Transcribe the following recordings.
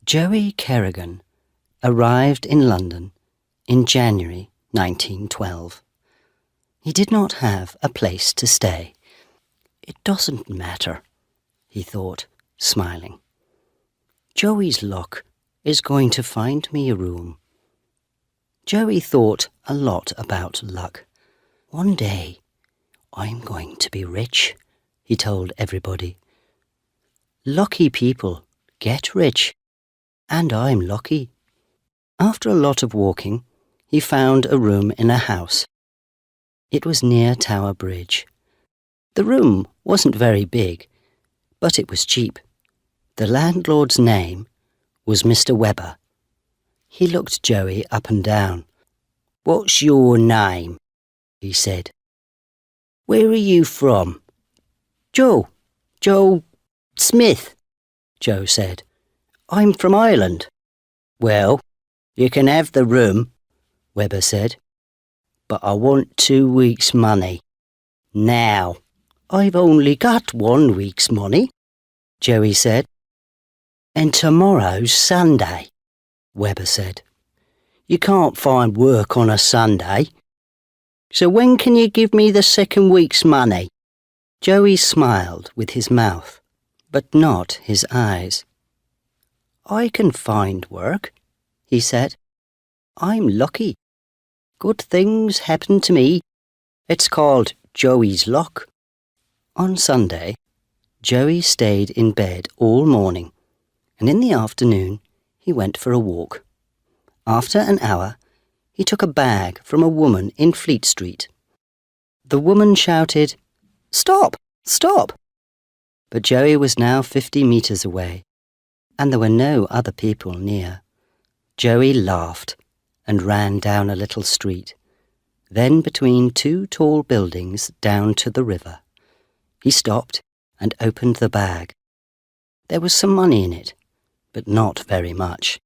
Joey Kerrigan arrived in London in January 1912. He did not have a place to stay. It doesn't matter, he thought, smiling. Joey's luck is going to find me a room. Joey thought a lot about luck. One day, I'm going to be rich, he told everybody. Lucky people get rich, and I'm lucky. After a lot of walking, he found a room in a house. It was near Tower Bridge. The room wasn't very big, but it was cheap. The landlord's name was Mr. Webber. He looked Joey up and down. "What's your name?" he said. "Where are you from?" Joe Smith," Joe said. "I'm from Ireland." "Well, you can have the room," Webber said, "but I want 2 weeks' money. Now." "I've only got 1 week's money," Joey said. "And tomorrow's Sunday," Webber said. "You can't find work on a Sunday. So when can you give me the 2nd week's money?" Joey smiled with his mouth, but not his eyes. "I can find work," he said. "I'm lucky. Good things happen to me. It's called Joey's luck." On Sunday, Joey stayed in bed all morning, and in the afternoon he went for a walk. After an hour, he took a bag from a woman in Fleet Street. The woman shouted, "Stop! Stop!" But Joey was now 50 metres away, and there were no other people near. Joey laughed and ran down a little street, then between 2 tall buildings down to the river. He stopped and opened the bag. There was some money in it, but not very much.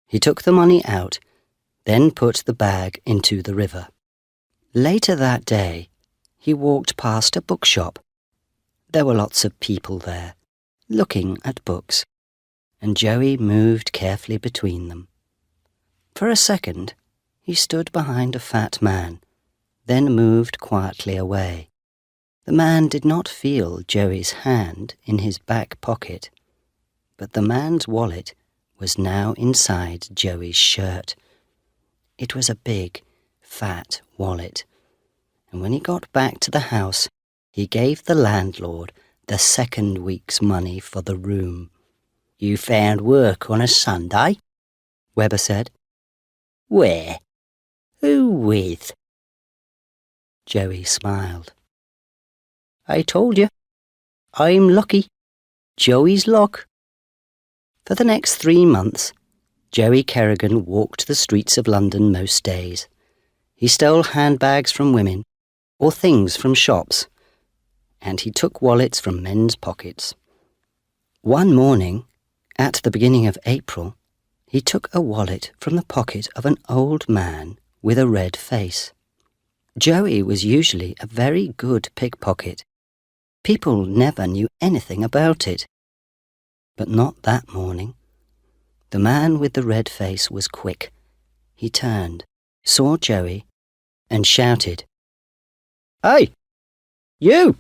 He took the money out, then put the bag into the river. Later that day, he walked past a bookshop. There were lots of people there, looking at books, and Joey moved carefully between them. For a second, he stood behind a fat man, then moved quietly away. The man did not feel Joey's hand in his back pocket, but the man's wallet was now inside Joey's shirt. It was a big, fat wallet, and when he got back to the house, he gave the landlord the 2nd week's money for the room. "You found work on a Sunday?" Webber said. "Where? Who with?" Joey smiled. "I told you. I'm lucky. Joey's luck." For the next 3 months, Joey Kerrigan walked the streets of London most days. He stole handbags from women or things from shops, and he took wallets from men's pockets. One morning, at the beginning of April, he took a wallet from the pocket of an old man with a red face. Joey was usually a very good pickpocket. People never knew anything about it. But not that morning. The man with the red face was quick. He turned, saw Joey, and shouted, "Hey, you!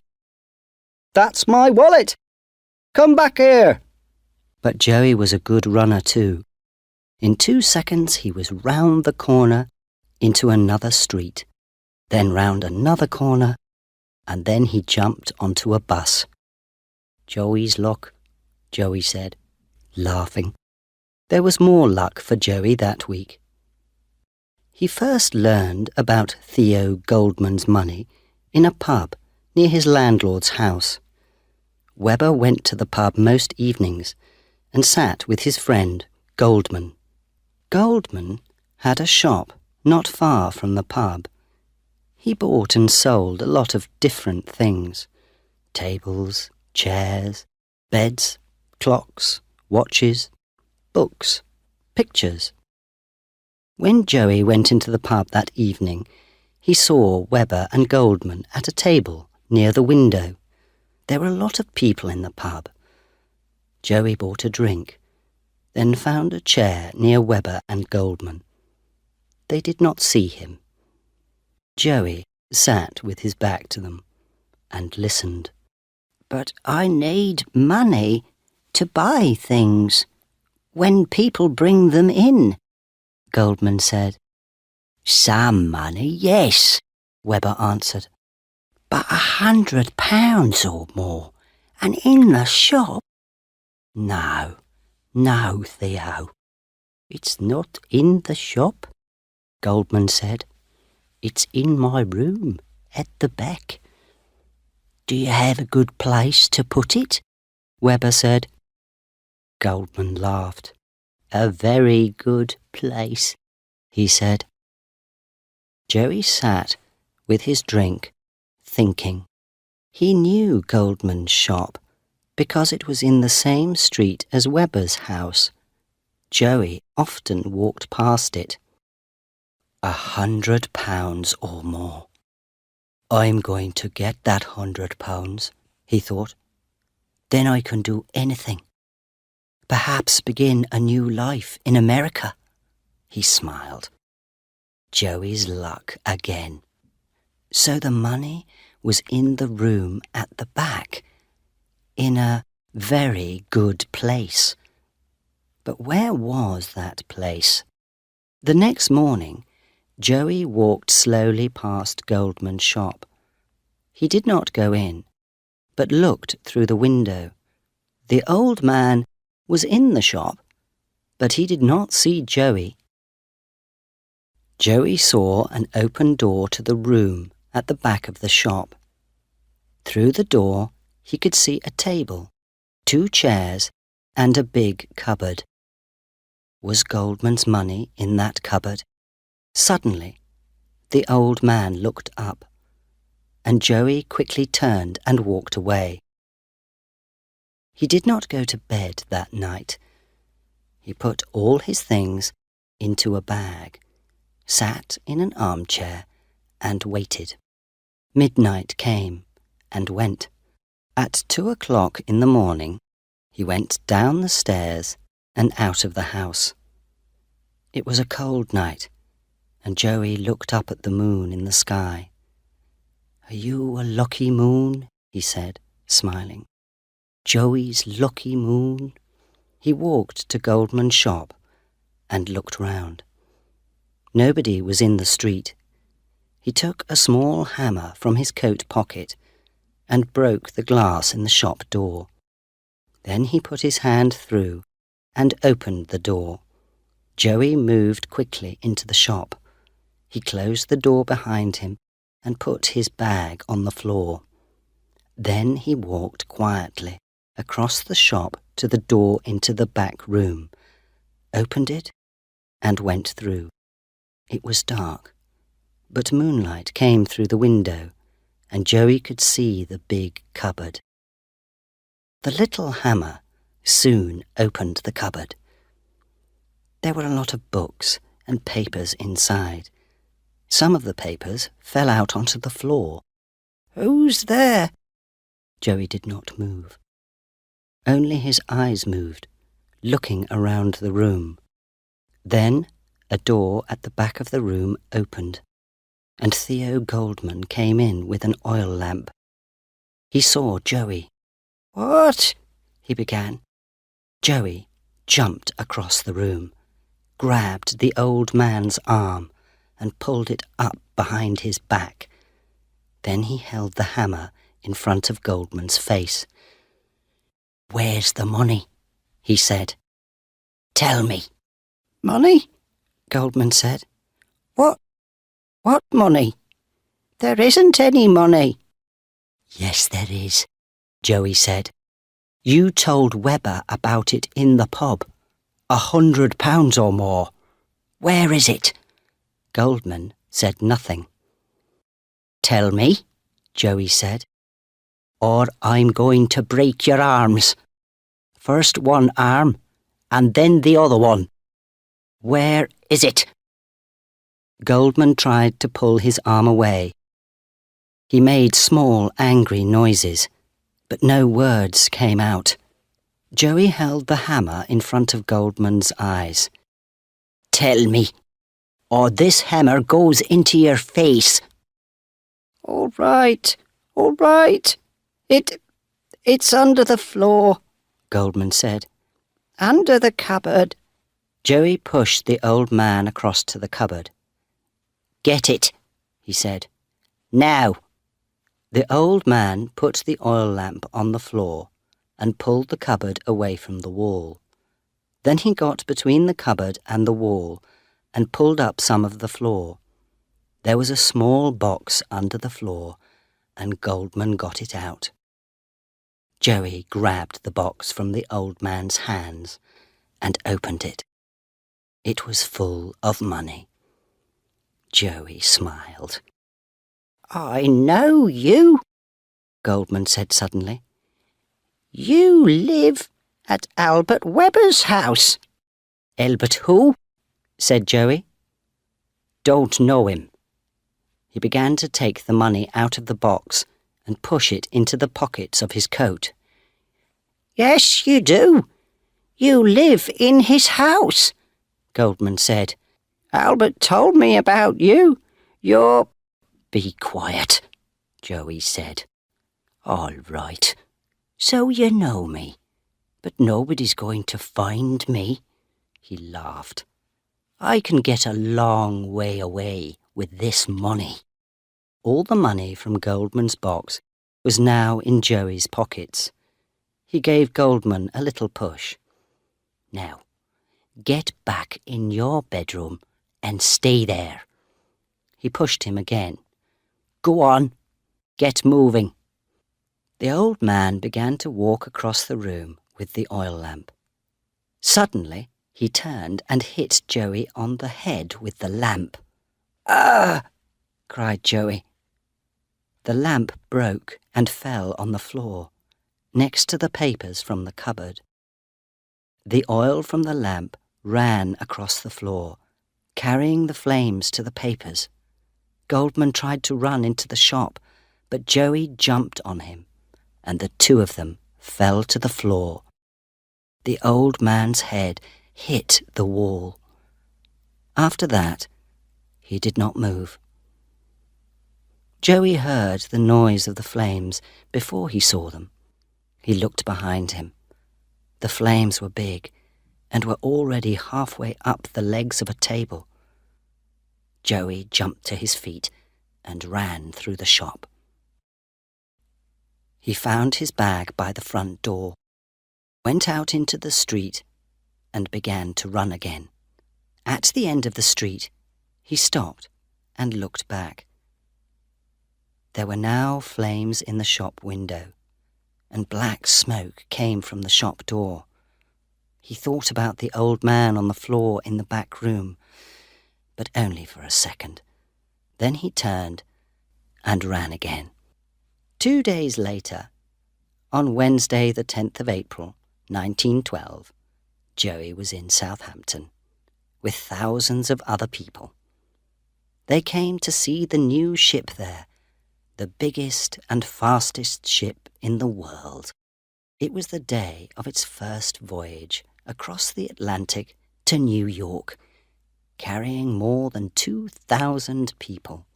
That's my wallet! Come back here!" But Joey was a good runner too. In 2 seconds he was round the corner into another street, then round another corner, and then he jumped onto a bus. "Joey's luck," Joey said, laughing. There was more luck for Joey that week. He first learned about Theo Goldman's money in a pub near his landlord's house. Webber went to the pub most evenings and sat with his friend, Goldman. Goldman had a shop not far from the pub. He bought and sold a lot of different things: tables, chairs, beds, clocks, watches, books, pictures. When Joey went into the pub that evening, he saw Webber and Goldman at a table near the window. There were a lot of people in the pub. Joey bought a drink. then found a chair near Webber and Goldman. They did not see him. Joey sat with his back to them and listened. "But I need money to buy things when people bring them in," Goldman said. "Some money, yes," Webber answered. "But £100 or more, and in the shop? No, Theo. It's not in the shop," Goldman said. "It's in my room at the back." "Do you have a good place to put it?" Webber said. Goldman laughed. "A very good place," he said. Joey sat with his drink, thinking. He knew Goldman's shop because it was in the same street as Webber's house. Joey often walked past it. £100 or more. "I'm going to get that £100, he thought. "Then I can do anything. Perhaps begin a new life in America." He smiled. Joey's luck again. So the money was in the room at the back, in a very good place. But where was that place? The next morning, Joey walked slowly past Goldman's shop. He did not go in, but looked through the window. The old man was in the shop, but he did not see Joey. Joey saw an open door to the room at the back of the shop. Through the door, he could see a table, 2 chairs, and a big cupboard. Was Goldman's money in that cupboard? Suddenly, the old man looked up, and Joey quickly turned and walked away. He did not go to bed that night. He put all his things into a bag, sat in an armchair, and waited. Midnight came and went. At 2 o'clock in the morning, he went down the stairs and out of the house. It was a cold night, and Joey looked up at the moon in the sky. "Are you a lucky moon?" he said, smiling. "Joey's lucky moon." He walked to Goldman's shop and looked round. Nobody was in the street. He took a small hammer from his coat pocket and broke the glass in the shop door. Then he put his hand through and opened the door. Joey moved quickly into the shop. He closed the door behind him and put his bag on the floor. Then he walked quietly across the shop to the door into the back room, opened it, and went through. It was dark, but moonlight came through the window, and Joey could see the big cupboard. The little hammer soon opened the cupboard. There were a lot of books and papers inside. Some of the papers fell out onto the floor. "Who's there?" Joey did not move. Only his eyes moved, looking around the room. Then a door at the back of the room opened, and Theo Goldman came in with an oil lamp. He saw Joey. "What?" he began. Joey jumped across the room, grabbed the old man's arm, and pulled it up behind his back. Then he held the hammer in front of Goldman's face. "Where's the money?" he said. "Tell me." "Money?" Goldman said. What money? There isn't any money." "Yes, there is," Joey said. "You told Webber about it in the pub. £100 or more. Where is it?" Goldman said nothing. "Tell me," Joey said, "or I'm going to break your arms. First one arm, and then the other one. Where is it?" Goldman tried to pull his arm away. He made small, angry noises, but no words came out. Joey held the hammer in front of Goldman's eyes. "Tell me, or this hammer goes into your face." All right. It's under the floor," Goldman said. "Under the cupboard." Joey pushed the old man across to the cupboard. "Get it," he said. "Now." The old man put the oil lamp on the floor and pulled the cupboard away from the wall. Then he got between the cupboard and the wall and pulled up some of the floor. There was a small box under the floor, and Goldman got it out. Joey grabbed the box from the old man's hands and opened it. It was full of money. Joey smiled. "I know you," Goldman said suddenly. "You live at Albert Weber's house." "Albert who?" said Joey. "Don't know him." He began to take the money out of the box and push it into the pockets of his coat. "Yes, you do. You live in his house," Goldman said. "Albert told me about you. You're—" "Be quiet," Joey said. "All right. So you know me, but nobody's going to find me." He laughed. "I can get a long way away with this money." All the money from Goldman's box was now in Joey's pockets. He gave Goldman a little push. "Now, get back in your bedroom and stay there." He pushed him again. "Go on, get moving." The old man began to walk across the room with the oil lamp. Suddenly, he turned and hit Joey on the head with the lamp. "Ah!" cried Joey. The lamp broke and fell on the floor, next to the papers from the cupboard. The oil from the lamp ran across the floor, carrying the flames to the papers. Goldman tried to run into the shop, but Joey jumped on him, and the two of them fell to the floor. The old man's head hit the wall. After that, he did not move. Joey heard the noise of the flames before he saw them. He looked behind him. The flames were big and were already halfway up the legs of a table. Joey jumped to his feet and ran through the shop. He found his bag by the front door, went out into the street, and began to run again. At the end of the street, he stopped and looked back. There were now flames in the shop window, and black smoke came from the shop door. He thought about the old man on the floor in the back room, but only for a second. Then he turned and ran again. 2 days later, on Wednesday the 10th of April, 1912, Joey was in Southampton with thousands of other people. They came to see the new ship there, the biggest and fastest ship in the world. It was the day of its first voyage across the Atlantic to New York, carrying more than 2,000 people.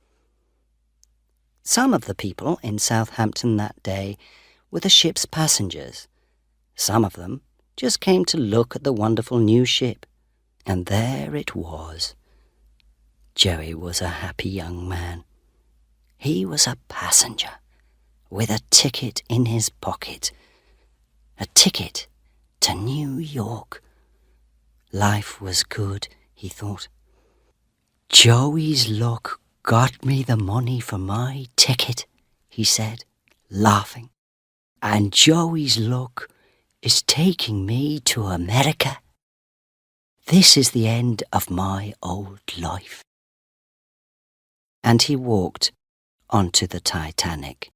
Some of the people in Southampton that day were the ship's passengers. Some of them just came to look at the wonderful new ship. And there it was. Joey was a happy young man. He was a passenger with a ticket in his pocket. A ticket to New York. Life was good, he thought. "Joey's luck got me the money for my ticket," he said, laughing. "And Joey's luck is taking me to America. This is the end of my old life." And he walked onto the Titanic.